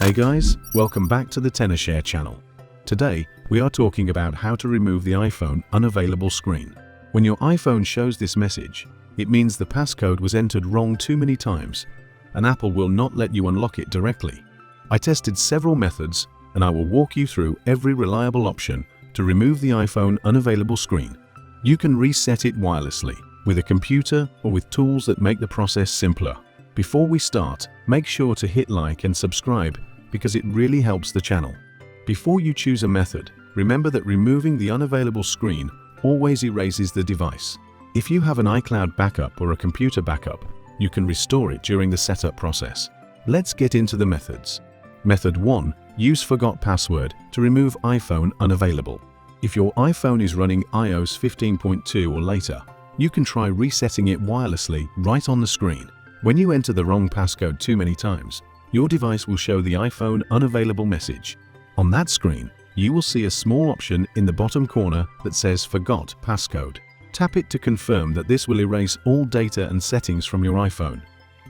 Hey guys, welcome back to the Tenorshare channel. Today, we are talking about how to remove the iPhone unavailable screen. When your iPhone shows this message, it means the passcode was entered wrong too many times, and Apple will not let you unlock it directly. I tested several methods, and I will walk you through every reliable option to remove the iPhone unavailable screen. You can reset it wirelessly, with a computer or with tools that make the process simpler. Before we start, make sure to hit like and subscribe because it really helps the channel. Before you choose a method, remember that removing the unavailable screen always erases the device. If you have an iCloud backup or a computer backup, you can restore it during the setup process. Let's get into the methods. Method 1. Use Forgot Password to remove iPhone unavailable. If your iPhone is running iOS 15.2 or later, you can try resetting it wirelessly right on the screen. When you enter the wrong passcode too many times, your device will show the iPhone unavailable message. On that screen, you will see a small option in the bottom corner that says Forgot Passcode. Tap it to confirm that this will erase all data and settings from your iPhone.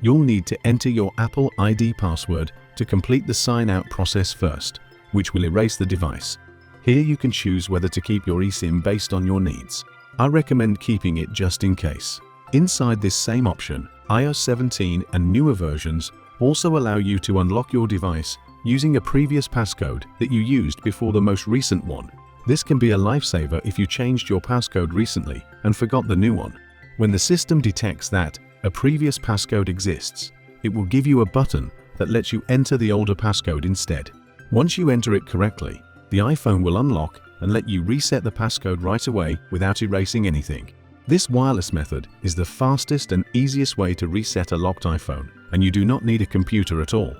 You'll need to enter your Apple ID password to complete the sign-out process first, which will erase the device. Here you can choose whether to keep your eSIM based on your needs. I recommend keeping it just in case. Inside this same option, iOS 17 and newer versions also allow you to unlock your device using a previous passcode that you used before the most recent one. This can be a lifesaver if you changed your passcode recently and forgot the new one. When the system detects that a previous passcode exists, it will give you a button that lets you enter the older passcode instead. Once you enter it correctly, the iPhone will unlock and let you reset the passcode right away without erasing anything. This wireless method is the fastest and easiest way to reset a locked iPhone, and you do not need a computer at all.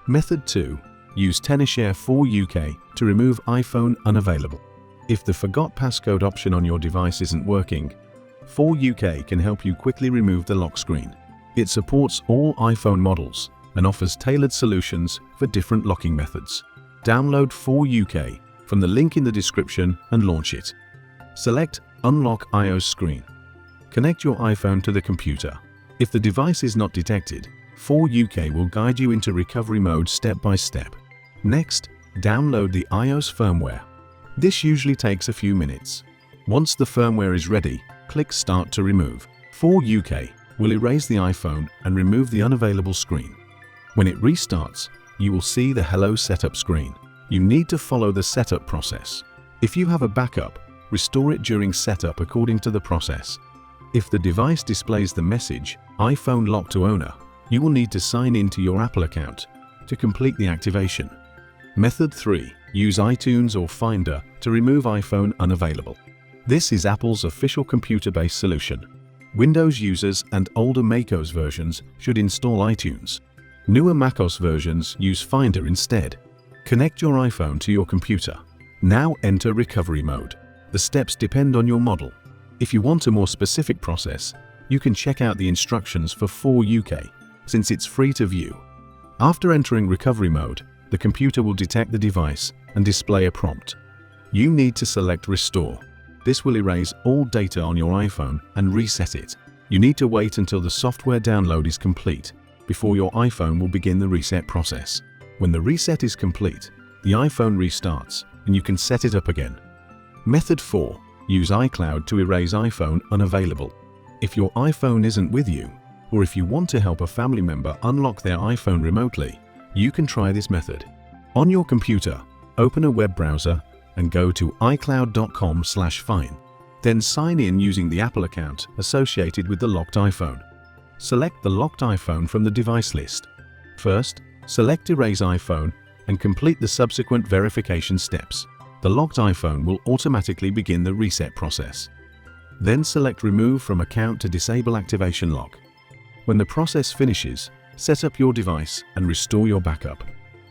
Method 2. Use Tenorshare for UK to remove iPhone unavailable. If the Forgot Passcode option on your device isn't working, For UK can help you quickly remove the lock screen. It supports all iPhone models and offers tailored solutions for different locking methods. Download For UK from the link in the description and launch it. Select Unlock iOS screen. Connect your iPhone to the computer. If the device is not detected, For UK will guide you into recovery mode step by step. Next, download the iOS firmware. This usually takes a few minutes. Once the firmware is ready, click Start to remove. For UK will erase the iPhone and remove the unavailable screen. When it restarts, you will see the Hello Setup screen. You need to follow the setup process. If you have a backup, restore it during setup according to the process. If the device displays the message, iPhone locked to owner, you will need to sign in to your Apple account to complete the activation. Method 3. Use iTunes or Finder to remove iPhone unavailable. This is Apple's official computer-based solution. Windows users and older macOS versions should install iTunes. Newer macOS versions use Finder instead. Connect your iPhone to your computer. Now enter recovery mode. The steps depend on your model. If you want a more specific process, you can check out the instructions for UK, since it's free to view. After entering recovery mode, the computer will detect the device and display a prompt. You need to select Restore. This will erase all data on your iPhone and reset it. You need to wait until the software download is complete before your iPhone will begin the reset process. When the reset is complete, the iPhone restarts and you can set it up again. Method 4. Use iCloud to erase iPhone unavailable. If your iPhone isn't with you, or if you want to help a family member unlock their iPhone remotely, you can try this method. On your computer, open a web browser and go to iCloud.com/find. Then sign in using the Apple account associated with the locked iPhone. Select the locked iPhone from the device list. First, select Erase iPhone and complete the subsequent verification steps. The locked iPhone will automatically begin the reset process. Then select Remove from account to disable activation lock. When the process finishes, set up your device and restore your backup.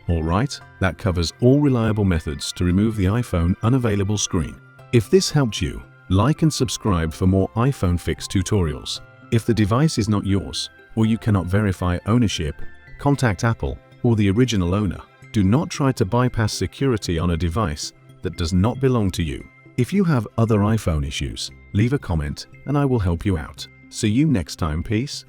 Alright, that covers all reliable methods to remove the iPhone unavailable screen. If this helped you, like and subscribe for more iPhone fix tutorials. If the device is not yours, or you cannot verify ownership, contact Apple or the original owner. Do not try to bypass security on a device that does not belong to you. If you have other iPhone issues, leave a comment and I will help you out. See you next time, peace.